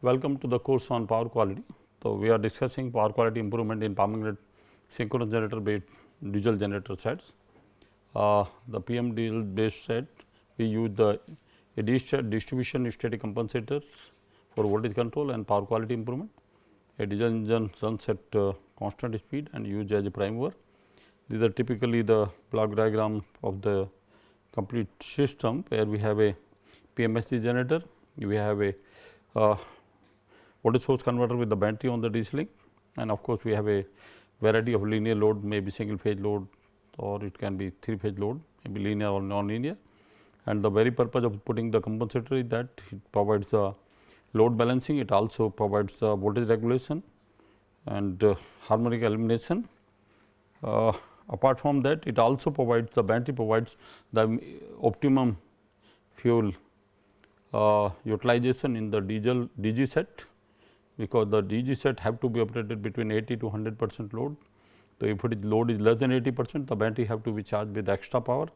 Welcome to the course on power quality. So, we are discussing power quality improvement in permanent synchronous generator based diesel generator sets. The PM diesel based set, we use the distribution steady compensator for voltage control and power quality improvement. A diesel engine runs at constant speed and used as a prime mover. These are typically the block diagram of the complete system, where we have a PMSG generator, we have a voltage source converter with the battery on the DC link, and of course, we have a variety of linear load, maybe single phase load or it can be 3 phase load, maybe linear or non-linear. And the very purpose of putting the compensator is that it provides the load balancing, it also provides the voltage regulation and harmonic elimination. Apart from that, it also provides, the battery provides the optimum fuel utilization in the diesel DG set, because the DG set have to be operated between 80 to 100% load. So, if it is load is less than 80%, the battery have to be charged with extra power.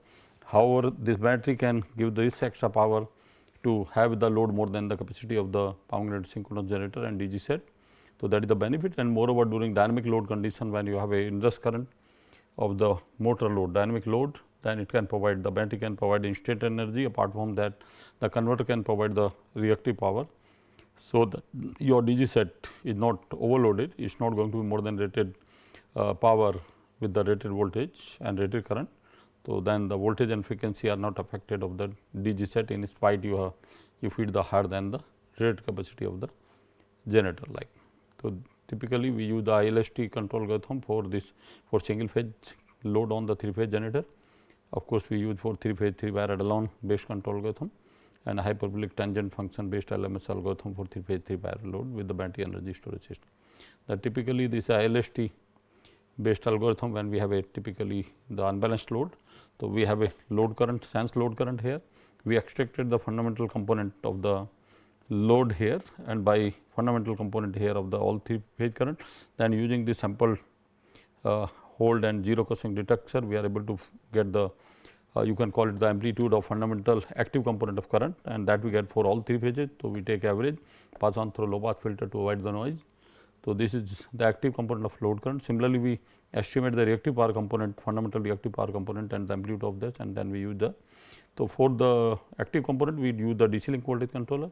However, this battery can give this extra power to have the load more than the capacity of the permanent synchronous generator and DG set. So, that is the benefit, and moreover during dynamic load condition, when you have a inverse current of the motor load, dynamic load, then it can provide, the battery can provide instant energy. Apart from that, the converter can provide the reactive power. So, that your DG set is not overloaded, it is not going to be more than rated power with the rated voltage and rated current. So, then the voltage and frequency are not affected of the DG set, in spite you feed the higher than the rated capacity of the generator like. So, typically we use the ILST control algorithm for this, for single phase load on the 3 phase generator. Of course, we use for 3 phase 3 wire add-along based control algorithm and hyperbolic tangent function based LMS algorithm for 3 phase 3 wire load with the battery energy storage system. That typically this ILST based algorithm, when we have a typically the unbalanced load. So, we have a load current, sense load current here, we extracted the fundamental component of the load here, and by fundamental component here of the all 3 phase current, then using the sample hold and zero crossing detector, we are able to get the you can call it the amplitude of fundamental active component of current, and that we get for all 3 phases. So, we take average, pass on through low pass filter to avoid the noise. So, this is the active component of load current. Similarly, we estimate the reactive power component, fundamental reactive power component and the amplitude of this, and then we use the. So, for the active component, we use the DC link voltage controller.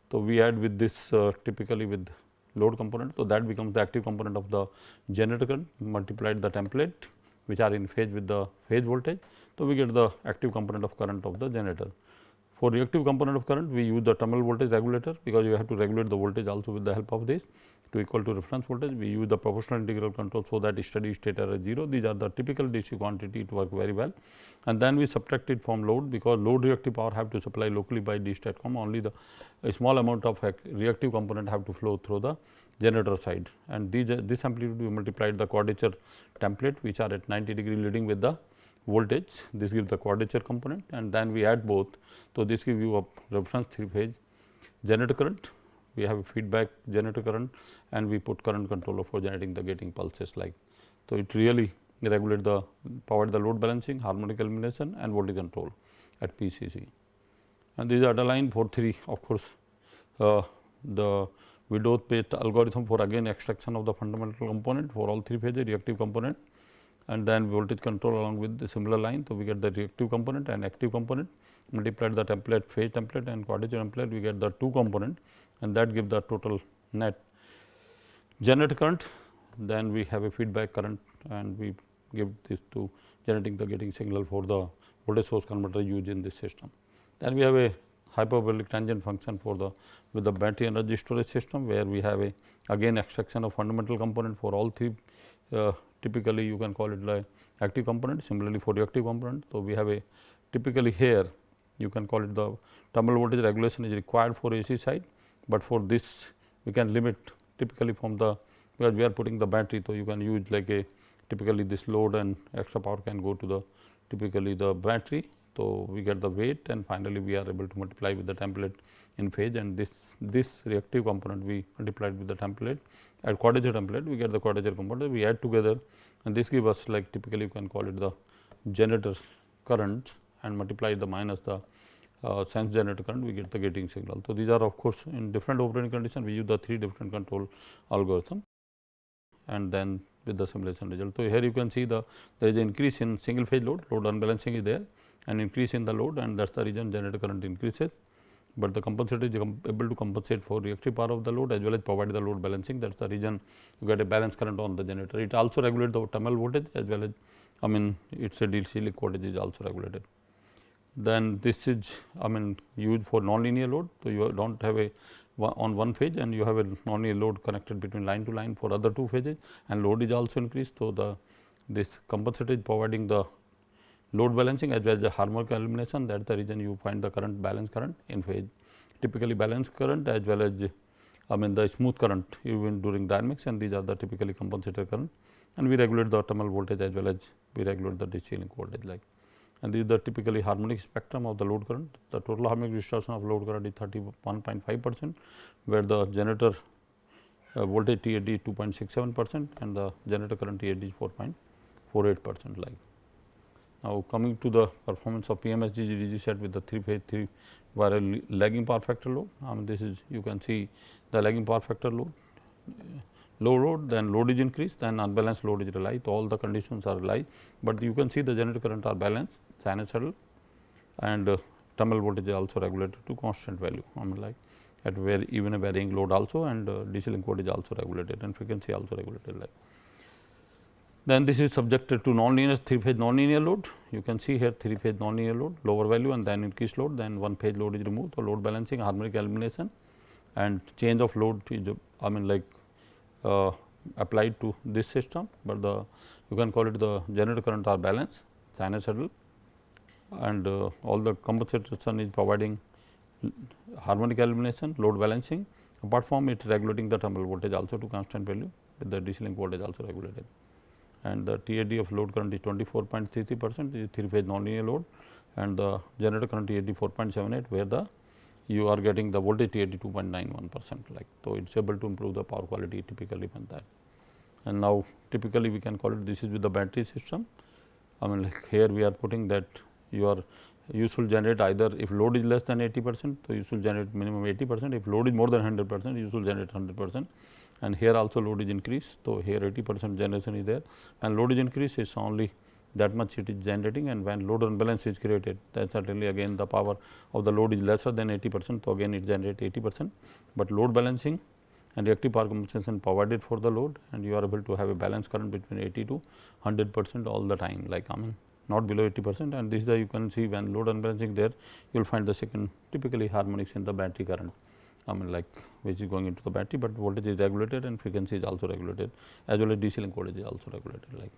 So, we add with this typically with load component. So, that becomes the active component of the generator current multiplied the template, which are in phase with the phase voltage. So, we get the active component of current of the generator. For reactive component of current, we use the terminal voltage regulator, because you have to regulate the voltage also with the help of this to equal to reference voltage. We use the proportional integral control, so that steady state error is 0. These are the typical DC quantity, it work very well. And then we subtract it from load, because load reactive power have to supply locally by D statcom, only the a small amount of reactive component have to flow through the generator side, and this amplitude we multiplied the quadrature template, which are at 90 degree leading with the voltage. This gives the quadrature component, and then we add both. So, this gives you a reference 3 phase generator current, we have a feedback generator current, and we put current controller for generating the gating pulses like. So, it really regulate the power, the load balancing, harmonic elimination and voltage control at PCC. And these are the line for 3, of course, the Widow based algorithm for again extraction of the fundamental component for all 3 phases, reactive component, and then voltage control along with the similar line. So, we get the reactive component and active component, multiplied the template, phase template and quadrature template, we get the 2 component, and that give the total net generator current. Then we have a feedback current, and we give this to generating the gating signal for the voltage source converter used in this system. Then we have a hyperbolic tangent function for the with the battery energy storage system, where we have a again extraction of fundamental component for all 3 typically you can call it like active component, similarly for reactive component. So, we have a typically here you can call it the terminal voltage regulation is required for AC side, but for this we can limit typically from the, because we are putting the battery. So, you can use like a typically this load and extra power can go to the typically the battery. So, we get the weight, and finally, we are able to multiply with the template in phase, and this reactive component we multiplied with the template at quadrature template, we get the quadrature component, we add together, and this give us like typically you can call it the generator current and multiply the minus the sense generator current, we get the gating signal. So, these are of course, in different operating condition, we use the 3 different control algorithm and then with the simulation result. So, here you can see there is an increase in single phase load unbalancing is there, and increase in the load, and that is the reason generator current increases, but the compensator is able to compensate for reactive power of the load as well as provide the load balancing. That is the reason you get a balance current on the generator. It also regulates the terminal voltage as well as its a DC link voltage is also regulated. Then this is used for nonlinear load. So, you do not have a on one phase and you have a nonlinear load connected between line to line for other 2 phases, and load is also increased. So, this compensator is providing the load balancing as well as the harmonic elimination. That is the reason you find the current balance current in phase, typically balance current as well as the smooth current even during dynamics, and these are the typically compensator current, and we regulate the terminal voltage as well as we regulate the DC link voltage like. And this is the typically harmonic spectrum of the load current. The total harmonic distortion of load current is 31.5%, where the generator voltage TAD is 2.67% and the generator current TAD is 4.48% like. Now, coming to the performance of PMSG DG set with the 3 phase 3 wire lagging power factor load. This is, you can see the lagging power factor load, low load, then load is increased, then unbalanced load is realized. All the conditions are realized, but you can see the generator current are balanced, sinusoidal, and terminal voltage is also regulated to constant value. Like at where even a varying load also, and DC link voltage also regulated and frequency also regulated like. Then this is subjected to nonlinear 3 phase nonlinear load. You can see here 3 phase nonlinear load, lower value and then increased load, then 1 phase load is removed. So, load balancing, harmonic elimination and change of load is applied to this system, but you can call it the generator current are balanced, sinusoidal, and all the compensation is providing harmonic elimination, load balancing. Apart from it, regulating the terminal voltage also to constant value, with the DC link voltage also regulated. And the TAD of load current is 24.33%, is 3 phase nonlinear load, and the generator current TAD 4.78, where you are getting the voltage TAD 2.91% like. So, it is able to improve the power quality typically when that. And now, typically we can call it, this is with the battery system. Like here we are putting that you should generate either, if load is less than 80%, so you should generate minimum 80%, if load is more than 100%, you should generate 100%, and here also load is increased. So, here 80% generation is there, and load is increased, is only that much it is generating, and when load unbalance is created, then certainly again the power of the load is lesser than 80%. So, again it generates 80%, but load balancing and reactive power compensation provided for the load, and you are able to have a balance current between 80 to 100% all the time, like not below 80%, and this is the, you can see when load unbalancing there, you will find the second typically harmonics in the battery current, like which is going into the battery, but voltage is regulated and frequency is also regulated, as well as DC link voltage is also regulated like.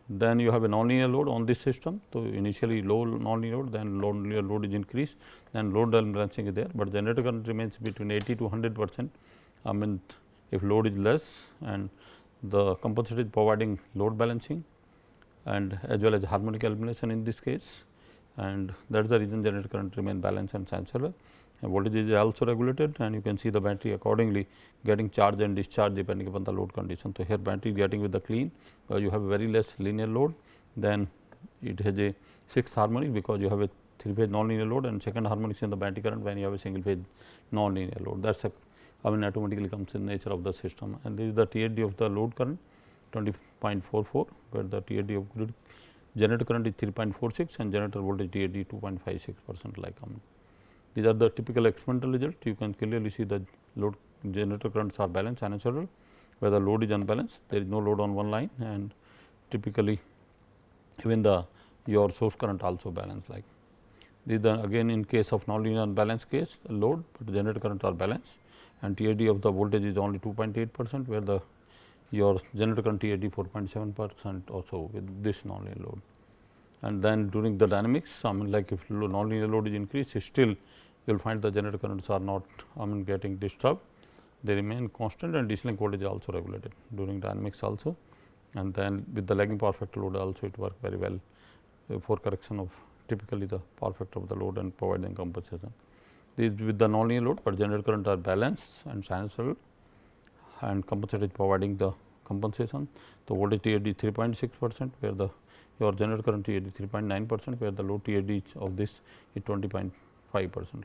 Then you have a nonlinear load on this system. So, initially low nonlinear load, then nonlinear load is increased, then load unbalancing is there, but generator current remains between 80 to 100%. If load is less, and the compensator is providing load balancing and as well as harmonic elimination in this case, and that is the reason generator current remain balanced and sinusoidal. And voltage is also regulated, and you can see the battery accordingly getting charged and discharged depending upon the load condition. So, here battery is getting with the clean, you have a very less linear load, then it has a 6th harmonic because you have a 3 phase nonlinear load, and second harmonics in the battery current when you have a single phase nonlinear load. That is automatically comes in nature of the system, and this is the TAD of the load current 20.44, where the TAD of grid generator current is 3.46 and generator voltage TAD 2.56% like. These are the typical experimental result. You can clearly see the load generator currents are balanced sinusoidal, where the load is unbalanced, there is no load on one line, and typically even your source current also balanced like. This is again in case of nonlinear unbalanced case load, but generator current are balanced, and TAD of the voltage is only 2.8%, where your generator current TAD 4.7% also with this nonlinear load. And then during the dynamics, like if nonlinear load is increased, still you will find the generator currents are not getting disturbed, they remain constant, and DC link voltage is also regulated during dynamics also, and then with the lagging power factor load also it works very well for correction of typically the power factor of the load and providing compensation. This with the nonlinear load, but generator current are balanced and sinusoidal, and compensator is providing the compensation. So, voltage TAD 3.6%, where your generator current TAD 3.9%, where the load TAD of this is 20.5%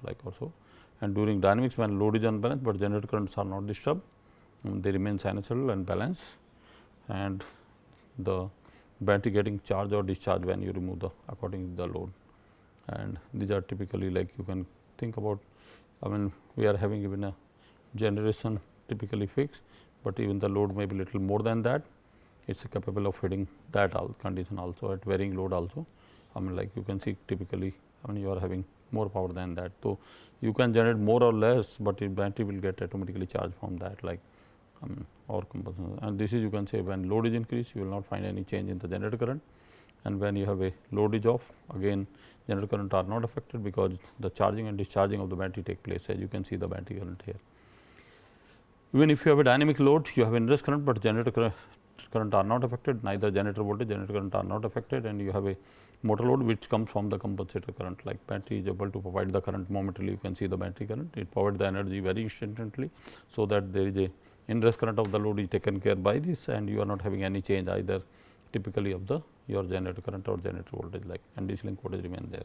like or so. And during dynamics, when load is unbalanced, but generator currents are not disturbed, they remain sinusoidal and balanced, and the battery getting charged or discharged when you remove the according to the load. And these are typically like you can think about, I mean we are having even a generation typically fixed, but even the load may be little more than that, it is capable of feeding that condition also at varying load also. I mean like you can see typically, I mean you are having more power than that. So, you can generate more or less, but the battery will get automatically charged from that like or compensation. And this is you can say when load is increased, you will not find any change in the generator current, and when you have a load is off, again generator current are not affected, because the charging and discharging of the battery take place, as you can see the battery current here. Even if you have a dynamic load, you have ingress current, but generator current are not affected, neither generator voltage, generator current are not affected, and you have a motor load which comes from the compensator current, like battery is able to provide the current momentarily. You can see the battery current, it provides the energy very instantly. So, that there is a ingress current of the load is taken care by this, and you are not having any change either typically of the your generator current or generator voltage, like, and DC link voltage remain there.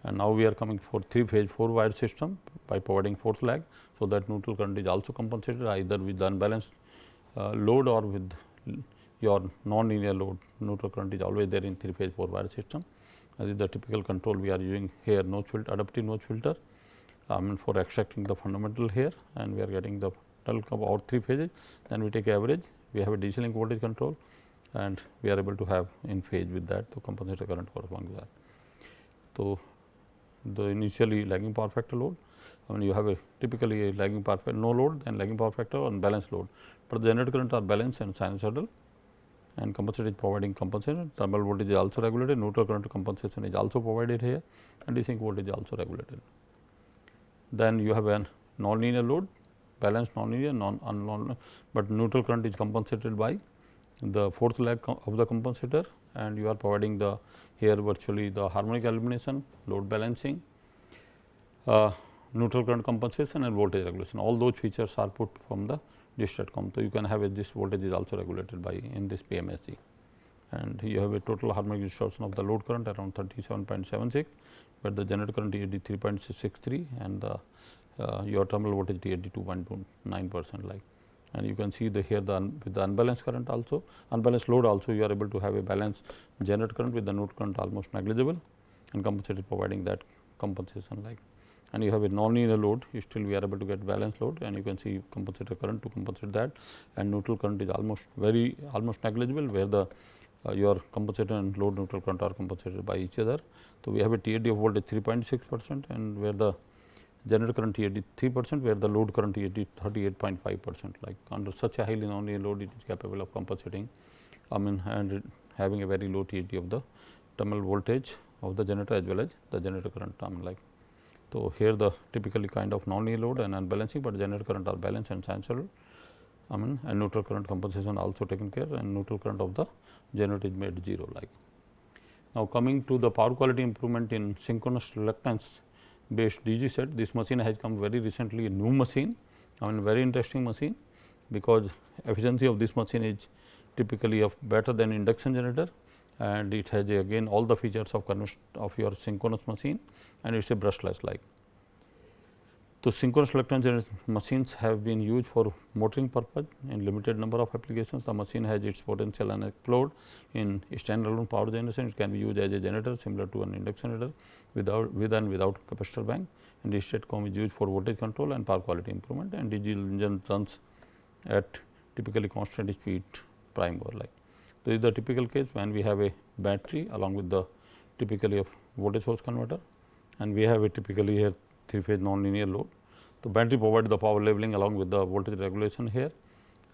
And now we are coming for 3-phase 4-wire system by providing force lag. So, that neutral current is also compensated either with the unbalanced load or with your non-linear load. Neutral current is always there in 3-phase 4-wire system. This is the typical control we are using here, notch filter, adaptive notch filter for extracting the fundamental here, and we are getting the total out 3 phases. Then we take average, we have a DC link voltage control, and we are able to have in phase with that to compensate the current corresponding to that. So, the initially lagging power factor load, I mean you have a typically a lagging power factor, no load, and lagging power factor and balanced load, but the generator current are balanced and sinusoidal, and compensator is providing compensation. Thermal voltage is also regulated, neutral current compensation is also provided here, and DC link voltage is also regulated. Then you have a non-linear load, balanced non-linear, non, but neutral current is compensated by the fourth lag of the compensator, and you are providing the here virtually the harmonic elimination, load balancing, neutral current compensation, and voltage regulation. All those features are put from the STATCOM. So, you can have this voltage is also regulated by in this PMSG, and you have a total harmonic distortion of the load current around 37.76, where the generator current is 3.63 and the your terminal voltage is 2.29% like. And you can see the here the with the unbalanced current also, unbalanced load also, you are able to have a balanced generator current with the neutral current almost negligible, and compensator providing that compensation like. And you have a non-linear load, still we are able to get balanced load, and you can see compensator current to compensate that, and neutral current is almost negligible, where the your compensator and load neutral current are compensated by each other. So, we have a TAD of voltage 3.6%, and where the generator current TAD 3%, where the load current TAD 38.5%. Like under such a highly non-linear load, it is capable of compensating, and having a very low TAD of the terminal voltage of the generator as well as the generator current like. So, here the typically kind of non-linear load and unbalancing, but generator current are balanced and sinusoidal, and neutral current compensation also taken care, and neutral current of the generator is made 0 like. Now, coming to the power quality improvement in synchronous reluctance based DG set, this machine has come very recently, a new machine, very interesting machine, because efficiency of this machine is typically of better than induction generator, and it has again all the features of your synchronous machine, and it is a brushless like. So, synchronous reluctance machines have been used for motoring purpose in limited number of applications. The machine has its potential and explode in standalone power generation. It can be used as a generator similar to an induction generator with and without capacitor bank, and this STATCOM is used for voltage control and power quality improvement, and diesel engine runs at typically constant speed prime mover like. This is the typical case when we have a battery along with the typically a voltage source converter, and we have a typically here 3-phase non-linear load. So, battery provides the power leveling along with the voltage regulation here,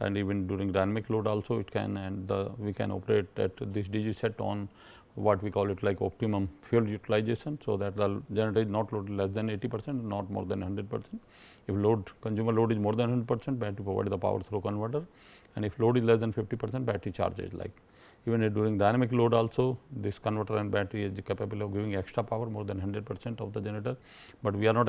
and even during dynamic load also it can, and we can operate at this DG set on what we call it like optimum fuel utilization. So, that the generator is not loaded less than 80%, not more than 100%. If consumer load is more than 100%, battery provides the power through converter, and if load is less than 50%, battery charges like. Even during dynamic load also, this converter and battery is capable of giving extra power more than 100% of the generator, but we are not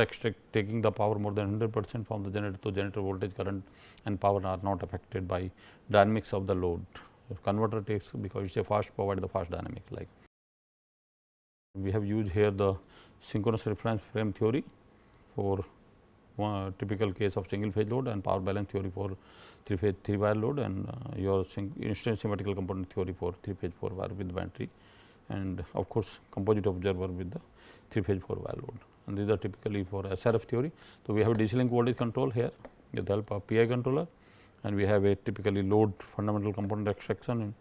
taking the power more than 100% from the generator. So, generator voltage, current and power are not affected by dynamics of the load converter takes, because it is a fast provide the fast dynamic. Like we have used here the synchronous reference frame theory for one typical case of single phase load, and power balance theory for 3 phase 3 wire load, and your instant symmetrical component theory for 3 phase 4 wire with battery, and of course, composite observer with the 3 phase 4 wire load, and these are typically for SRF theory. So, we have a DC link voltage control here with the help of PI controller, and we have a typically load fundamental component extraction,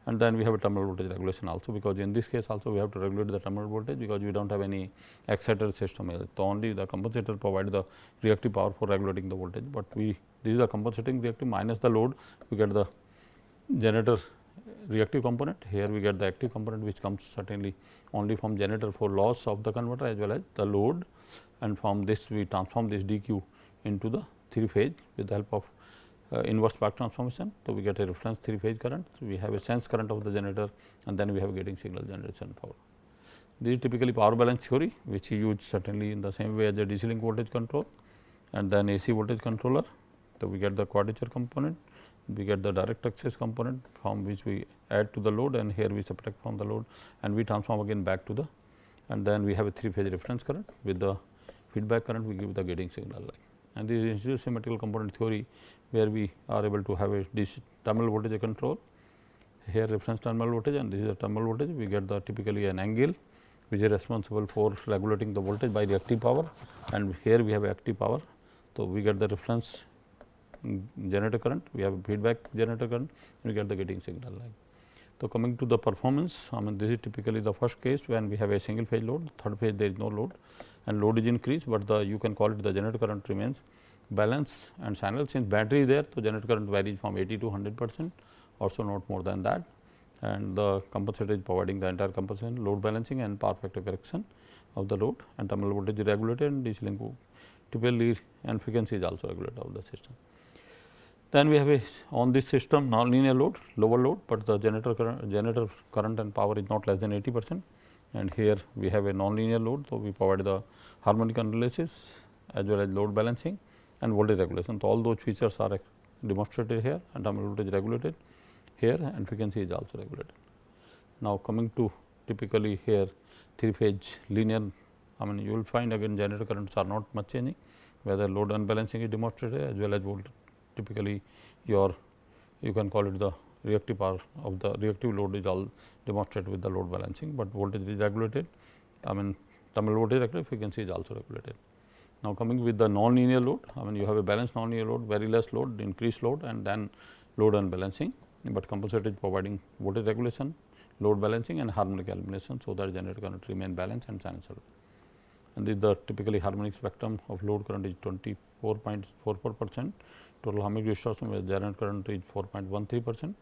and then we have a terminal voltage regulation also, because in this case also we have to regulate the terminal voltage, because we do not have any exciter system here. So, only the compensator provide the reactive power for regulating the voltage, but this is the compensating reactive minus the load, we get the generator reactive component. Here we get the active component, which comes certainly only from generator for loss of the converter as well as the load, and from this we transform this dq into the 3 phase with the help of inverse spark transformation. So, we get a reference 3 phase current. So, we have a sense current of the generator, and then we have getting signal generation power. This is typically power balance theory, which is used certainly in the same way as the DC link voltage control, and then AC voltage controller. So, we get the quadrature component, we get the direct access component from which we add to the load, and here we subtract from the load, and we transform again back to the, and then we have a 3 phase reference current with the feedback current we give the getting signal like. And this is symmetrical component theory, where we are able to have a DC terminal voltage control, here reference terminal voltage, and this is the terminal voltage. We get the typically an angle which is responsible for regulating the voltage by the active power, and here we have active power. So, we get the reference generator current, we have feedback generator current, and we get the getting signal like. So, coming to the performance, I mean this is typically the first case when we have a single phase load, third phase there is no load, and load is increased, but the you can call it the generator current remains balance and channel. Since battery is there, so generator current varies from 80 to 100%, also not more than that, and the compensator is providing the entire compensation, load balancing and power factor correction of the load, and terminal voltage is regulated, and DC link typically and frequency is also regulated of the system. Then we have a on this system non-linear load, lower load, but the generator current and power is not less than 80%, and here we have a non-linear load. So, we provide the harmonic analysis as well as load balancing and voltage regulation. So, all those features are demonstrated here, and terminal voltage regulated here, and frequency is also regulated. Now, coming to typically here 3 phase linear, I mean you will find again generator currents are not much changing, whether load unbalancing is demonstrated as well as voltage. Typically your you can call it the reactive power of the reactive load is all demonstrated with the load balancing, but voltage is regulated, I mean terminal voltage regulated, frequency is also regulated. Now, coming with the non-linear load, I mean you have a balanced non-linear load, very less load, increased load, and then load unbalancing, but compensator is providing voltage regulation, load balancing and harmonic elimination. So, that generator current remain balanced and sinusoidal. And this the typically harmonic spectrum of load current is 24.44%, total harmonic distortion where generator current is 4.13%,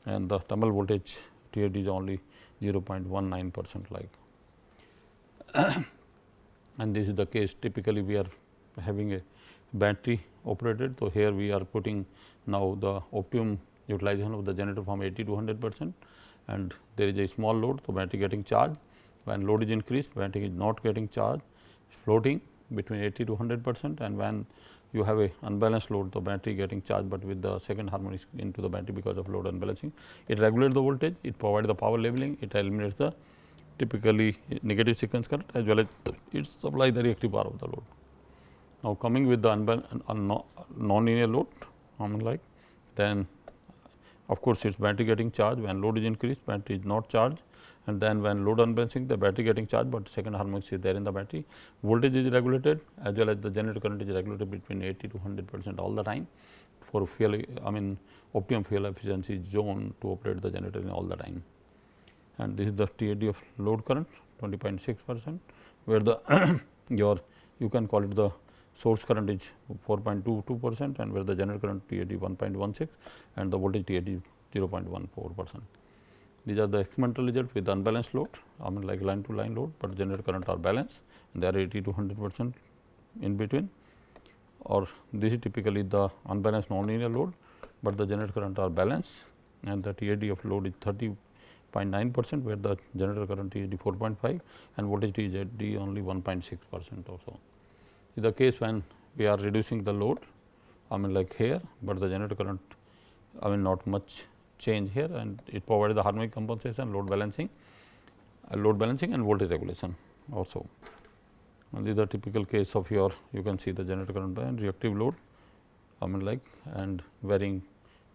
and the terminal voltage TAD is only 0.19% like. And this is the case typically we are having a battery operated. So, here we are putting now the optimum utilization of the generator from 80 to 100%, and there is a small load. So, battery getting charged, when load is increased battery is not getting charged, floating between 80 to 100%, and when you have a unbalanced load, the battery getting charged, but with the second harmonic into the battery because of load unbalancing. It regulates the voltage, it provides the power leveling, it eliminates the typically negative sequence current as well as it supplies the reactive power of the load. Now, coming with the non-linear load, like then of course, its battery getting charged, when load is increased battery is not charged, and then when load unbalancing the battery getting charged, but second harmonic is there in the battery. Voltage is regulated as well as the generator current is regulated between 80 to 100% all the time for fuel, I mean optimum fuel efficiency zone to operate the generator in all the time. And this is the TAD of load current 20.6%, where the your you can call it the source current is 4.22%, and where the generator current TAD 1.16 and the voltage TAD is 0.14%. These are the experimental results with unbalanced load, I mean like line to line load, but generator current are balanced and they are 80 to 100% in between, or this is typically the unbalanced non-linear load, but the generator current are balanced, and the TAD of load is 30.9%, where the generator current is 4.5 and voltage TAD only 1.6% or so. In the case when we are reducing the load, I mean like here, but the generator current, I mean not much change here, and it provides the harmonic compensation, load balancing and voltage regulation also. And these are typical case of your, you can see the generator current and reactive load, and varying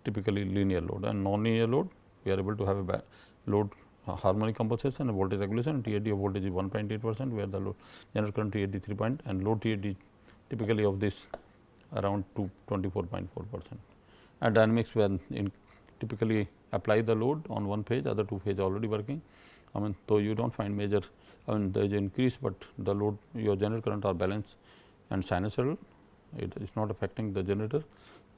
typically linear load and non-linear load. We are able to have a load harmonic compensation and voltage regulation, and TAD of voltage is 1.8%, where the load generator current TAD 3 point and load TAD typically of this around 24.4%. And dynamics, when typically apply the load on one phase, other two phase already working. So you do not find major, there is increase, but the load, your generator current are balanced and sinusoidal. It is not affecting the generator,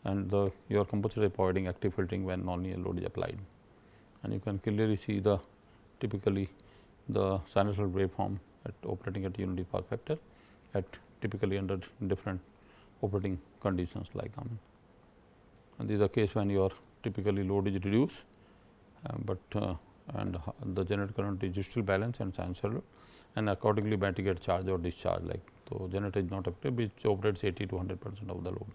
and your compensator is providing active filtering when non-linear load is applied. And you can clearly see the typically the sinusoidal waveform at operating at unity power factor at typically under different operating conditions like and this is the case when your typically load is reduced, and the generator current is still balanced and sinusoidal, and accordingly battery gets charged or discharged, like so generator is not affected, which operates 80 to 100% of the load.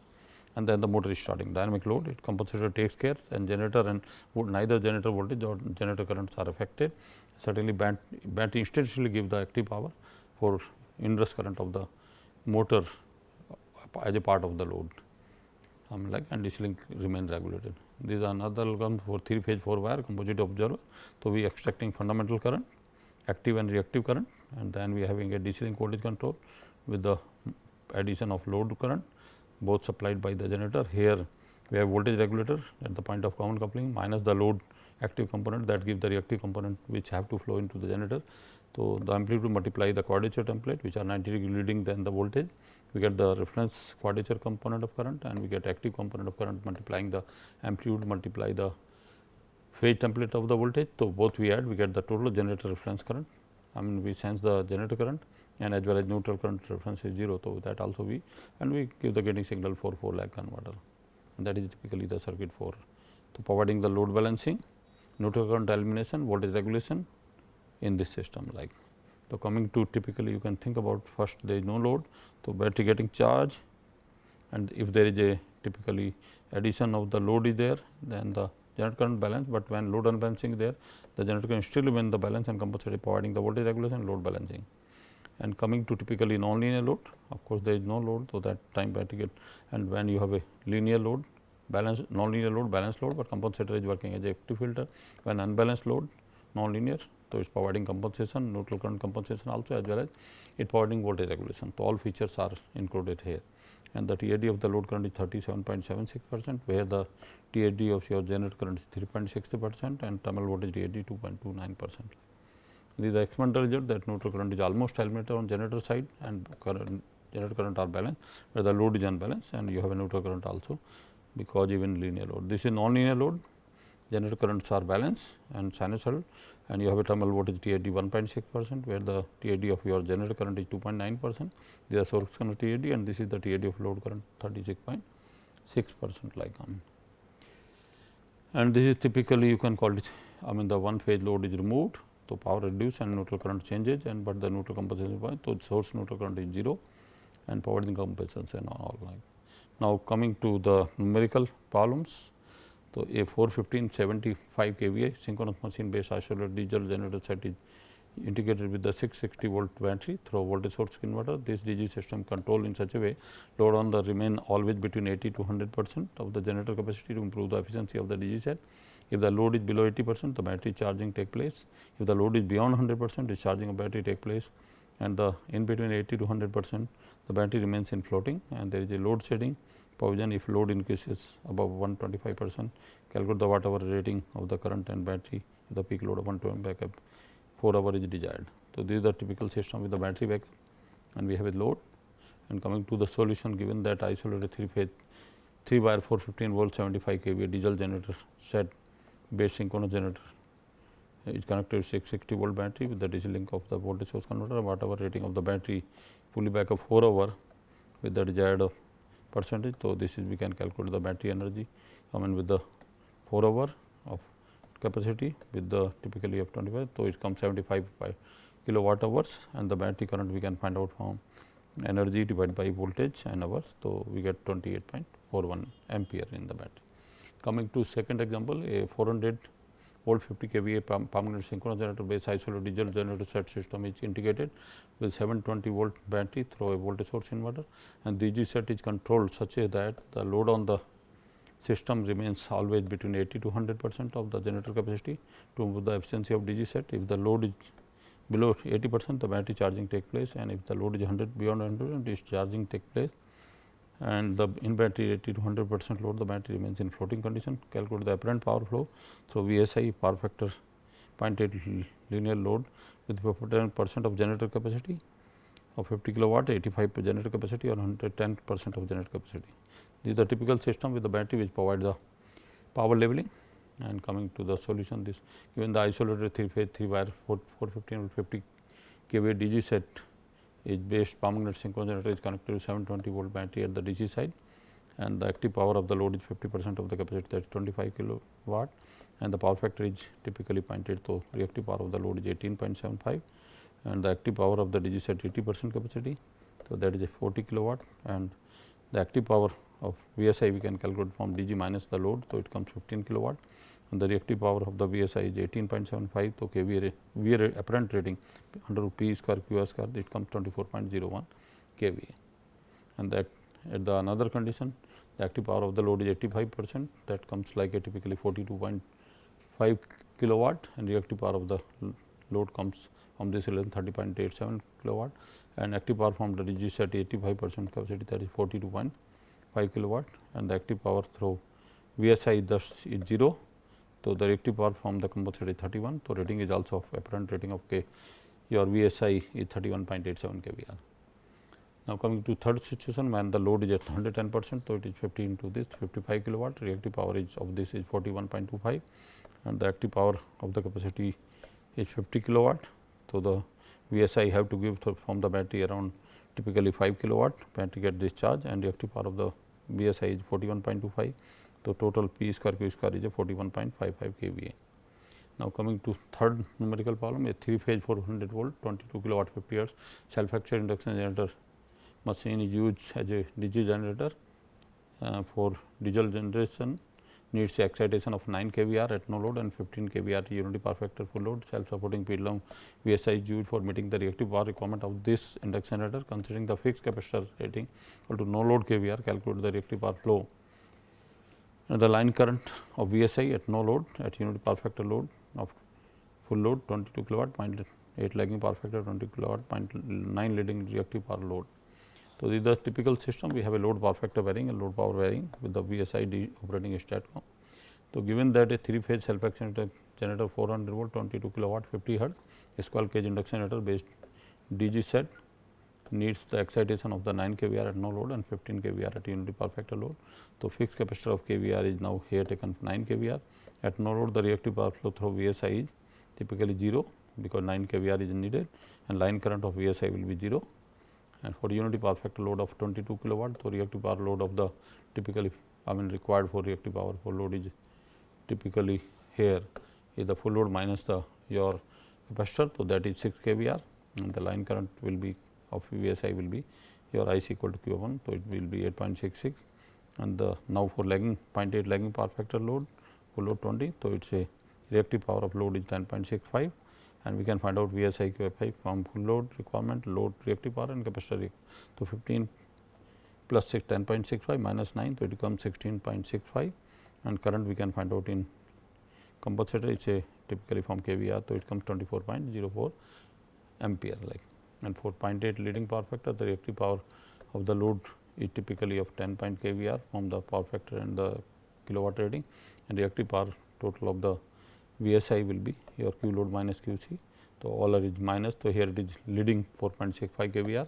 And then the motor is starting dynamic load, it compensator takes care, and generator and neither generator voltage or generator currents are affected. Certainly battery instantaneously give the active power for inverse current of the motor as a part of the load, and DC link remain regulated. This is another algorithm for 3 phase 4 wire composite observer. So, we extracting fundamental current, active and reactive current, and then we are having a DC link voltage control with the addition of load current, both supplied by the generator. Here we have voltage regulator at the point of common coupling minus the load active component that gives the reactive component which have to flow into the generator. So, the amplitude multiply the quadrature template which are 90 degree leading than the voltage. We get the reference quadrature component of current, and we get active component of current multiplying the amplitude multiply the phase template of the voltage. So, both we add, we get the total generator reference current. We sense the generator current, and as well as neutral current reference is 0. So, that also we give the gating signal for 4 lag converter, and that is typically the circuit for providing the load balancing, neutral current elimination, voltage regulation in this system like. So, coming to typically you can think about first there is no load. So, battery getting charged, and if there is a typically addition of the load is there, then the generator current balance, but when load unbalancing is there, the generator current still remain the balance and compensator providing the voltage regulation and load balancing. And coming to typically non-linear load, of course, there is no load. So, that time battery get, and when you have a linear load, balance non-linear load, balanced load, but compensator is working as a active filter. When unbalanced load, non-linear, so it is providing compensation, neutral current compensation also, as well as it providing voltage regulation. So, all features are included here, and the TAD of the load current is 37.76%, where the TAD of your generator current is 3.60% and terminal voltage TAD 2.29%. This is the experimental result that neutral current is almost eliminated on generator side, and generator current are balanced, where the load is unbalanced, and you have a neutral current also, because even linear load. This is non-linear load, generator currents are balanced and sinusoidal, and you have a terminal voltage TAD 1.6%, where the TAD of your generator current is 2.9%. This is source current TAD, and this is the TAD of load current 36.6% like. And this is typically you can call it, the one phase load is removed. So, power reduced and neutral current changes, and but the neutral compensation point. So, source neutral current is 0 and providing compensation and all like. Now, coming to the numerical problems. So, a 415/75 kVA synchronous machine based isolated diesel generator set is integrated with the 660 volt battery through a voltage source converter. This DG system control in such a way load on the remain always between 80 to 100% of the generator capacity to improve the efficiency of the DG set. If the load is below 80%, the battery charging take place. If the load is beyond 100%, discharging of battery take place, and the in between 80 to 100%, the battery remains in floating, and there is a load shedding provision. If load increases above 125%, calculate the watt hour rating of the current and battery. The peak load of 120 backup 4 hour is desired. So, this is the typical system with the battery backup, and we have a load. And coming to the solution, given that isolated 3 phase 3 wire 415 volt 75 kVA diesel generator set based synchronous generator is connected to 660 volt battery with the DC link of the voltage source converter, watt hour rating of the battery fully backup 4 hour with the desired percentage. So, this is we can calculate the battery energy with the 4 hour of capacity with the typically of 25. So, it comes 75 kilowatt hours, and the battery current we can find out from energy divided by voltage and hours. So, we get 28.41 ampere in the battery. Coming to second example, a 400 volt 50 kVA permanent synchronous generator based isolated diesel generator set system is integrated with 720 volt battery through a voltage source inverter, and the DG set is controlled such that the load on the system remains always between 80 to 100% of the generator capacity to improve the efficiency of DG set. If the load is below 80%, the battery charging take place, and if the load is 100 beyond 100, discharging take place, and the in battery 80 to 100% load, the battery remains in floating condition. Calculate the apparent power flow through VSI power factor 0.8 linear load with 50% of generator capacity of 50 kilowatt, 85 generator capacity or 110% of generator capacity. This is the typical system with the battery which provide the power leveling. And coming to the solution, this given the isolated 3 phase 3 wire 415 50 kVA DG set is based permanent synchronous generator is connected to 720 volt battery at the DC side, and the active power of the load is 50% of the capacity, that is 25 kilowatt, and the power factor is typically 0.8. So, reactive power of the load is 18.75, and the active power of the DG set 80% capacity. So, that is a 40 kilowatt, and the active power of VSI we can calculate from DG minus the load. So, it comes 15 kilowatt, and the reactive power of the VSI is 18.75. So, VA apparent rating under P square Q square, it comes 24.01 kVA, and that at the another condition the active power of the load is 85%, that comes like a typically 42.5 kilowatt, and reactive power of the load comes from this 30.87 kilowatt, and active power from the DG set 85% capacity, that is 42.5 kilowatt, and the active power through VSI thus is 0. So, the reactive power from the compensator is 31. So, rating is also of apparent rating of your VSI is 31.87 kVR. Now, coming to third situation when the load is at 110%. So, it is 50 into this 55 kilowatt, reactive power is of this is 41.25, and the active power of the capacity is 50 kilowatt. So, the VSI have to give from the battery around typically 5 kilowatt, battery get discharged, and reactive power of the VSI is 41.25. So, total P square Q square is a 41.55 kVA. Now, coming to third numerical problem, a 3 phase 400 volt 22 kilowatt 50 hertz self actuated induction generator machine is used as a DG generator for diesel generation, needs excitation of 9 kVR at no load and 15 kVR unity power factor full load. Self supporting pendulum VSI is used for meeting the reactive power requirement of this induction generator. Considering the fixed capacitor rating equal to no load kVR, calculate the reactive power flow and the line current of VSI at no load at unity power factor load of full load 22 kilowatt, 0.8 lagging power factor, 20 kilowatt, 0.9 leading reactive power load. So, this is the typical system. We have a load power factor varying and load power varying with the VSI operating STATCOM. So, given that a 3 phase self actuated generator 400 volt 22 kilowatt 50 hertz squirrel cage induction generator based DG set needs the excitation of the 9 kVR at no load and 15 kVR at unity power factor load. So, fixed capacitor of kVR is now here taken 9 kVR. At no load the reactive power flow through VSI is typically 0 because 9 kVR is needed, and line current of VSI will be 0. And for unity power factor load of 22 kilowatt, so reactive power load of the typically required for reactive power for load is typically here is the full load minus the your capacitor. So, that is 6 kVR, and the line current will be of VSI will be your IC equal to Q1. So, it will be 8.66, and the now for lagging 0.8 lagging power factor load full load 20. So, it is a reactive power of load is 10.65, and we can find out VSI QFI from full load requirement, load reactive power and capacitor. So, 15 plus 6 10.65 minus 9, so it becomes 16.65, and current we can find out in compensator is a typically from kVR. So, it comes 24.04 ampere like, and for 0.8 leading power factor the reactive power of the load is typically of 10 kVR from the power factor and the kilowatt rating, and reactive power total of the VSI will be your Q load minus QC. So, all are is minus. So, here it is leading 4.65 kVR,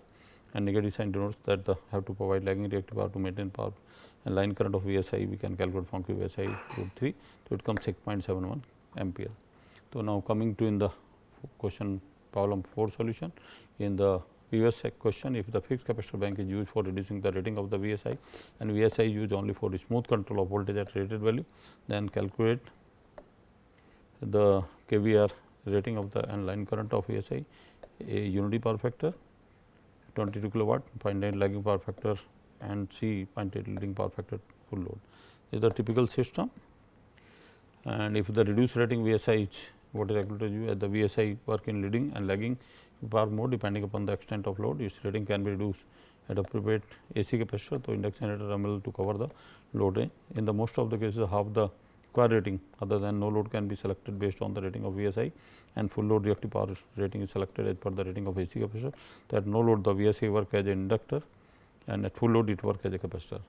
and negative sign denotes that the have to provide lagging reactive power to maintain power, and line current of VSI we can calculate from QSI root 3. So, it comes 6.71 ampere. So, now coming to in the question problem 4 solution. In the previous question, if the fixed capacitor bank is used for reducing the rating of the VSI and VSI is used only for the smooth control of voltage at rated value, then calculate the kVR rating of the and line current of VSI, a unity power factor 22 kilowatt, 0.9 lagging power factor and C 0.8 leading power factor full load. is the typical system, and if the reduced rating VSI is what is calculated you as the VSI work in leading and lagging power mode depending upon the extent of load, its rating can be reduced at appropriate AC capacitor. So, induction generator available to cover the load. In the most of the cases, half the required rating other than no load can be selected based on the rating of VSI, and full load reactive power rating is selected as per the rating of AC capacitor. That no load the VSI work as an inductor, and at full load it work as a capacitor.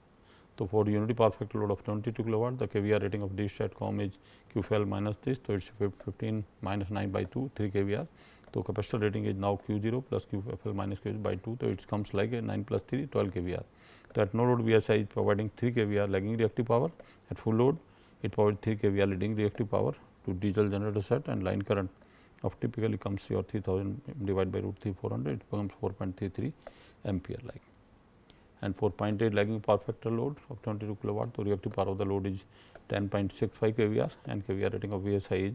So, for unity power factor load of 22 kilowatt, the KVR rating of DStatCom is QFL minus this. So, it is 15 minus 9 by 2, 3 KVR. So, capacitor rating is now Q0 plus QFL minus Q by 2. So, it comes like a 9 plus 3, 12 KVR. So, at no load VSI is providing 3 KVR lagging reactive power. At full load, it provides 3 KVR leading reactive power to diesel generator set, and line current of typically comes your 3000 divided by root 3 400, it becomes 4.33 ampere like. And for 0.8 lagging power factor load of 22 kilowatt, the reactive power of the load is 10.65 KVR, and KVR rating of VSI is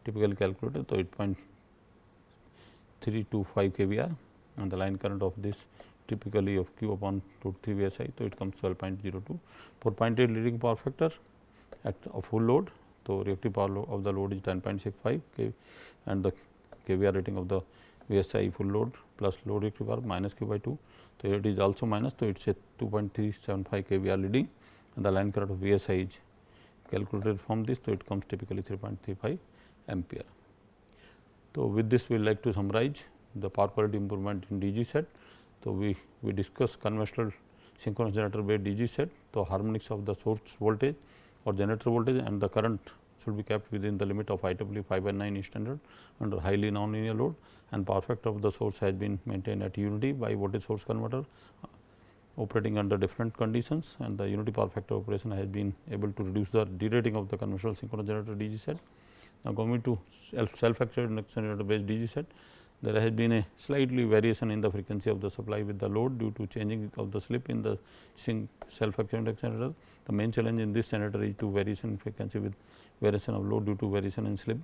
typically calculated. So, 8.325 KVR, and the line current of this typically of Q upon root 3 VSI. So, it comes 12.02. For 0.8 leading power factor at a full load, so reactive power of the load is 10.65 K, and the KVR rating of the VSI full load plus load reactive power minus Q by 2. So, it is also minus. So, it is a 2.375 KVR leading, and the line current of VSI is calculated from this. So, it comes typically 3.35 ampere. So, with this we will like to summarize the power quality improvement in DG set. So, we discussed conventional synchronous generator based DG set. So, harmonics of the source voltage or generator voltage and the current should be kept within the limit of IEEE 5/9 standard under highly nonlinear load, and power factor of the source has been maintained at unity by voltage source converter operating under different conditions, and the unity power factor operation has been able to reduce the derating of the conventional synchronous generator DG set. Now, coming to self-actuated induction generator based DG set, there has been a slightly variation in the frequency of the supply with the load due to changing of the slip in the self-actuated induction generator. The main challenge in this generator is to variation in frequency with variation of load due to variation in slip.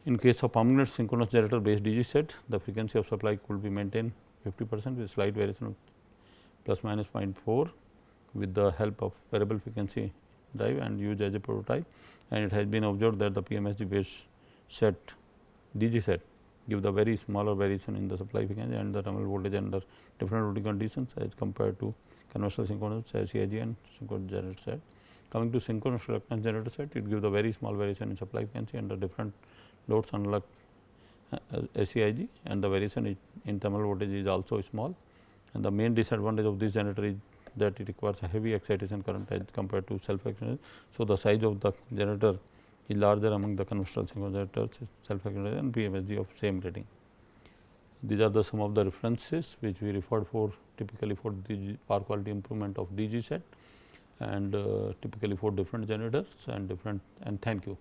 In case of permanent synchronous generator based DG set, the frequency of supply could be maintained 50% with slight variation of plus minus 0.4 with the help of variable frequency drive and used as a prototype, and it has been observed that the PMSG based set DG set give the very smaller variation in the supply frequency and the terminal voltage under different loading conditions as compared to conventional synchronous CIG and synchronous generator set. Coming to synchronous reluctance generator set, it gives the very small variation in supply frequency under different loads unlike ACIG, and the variation is in terminal voltage is also small, and the main disadvantage of this generator is that it requires a heavy excitation current as compared to self-actuated. So, the size of the generator is larger among the conventional synchronous generators, self-actuated and PMSG of same rating. These are the some of the references which we referred for typically for the power quality improvement of DG set, and typically for different generators and different, and thank you.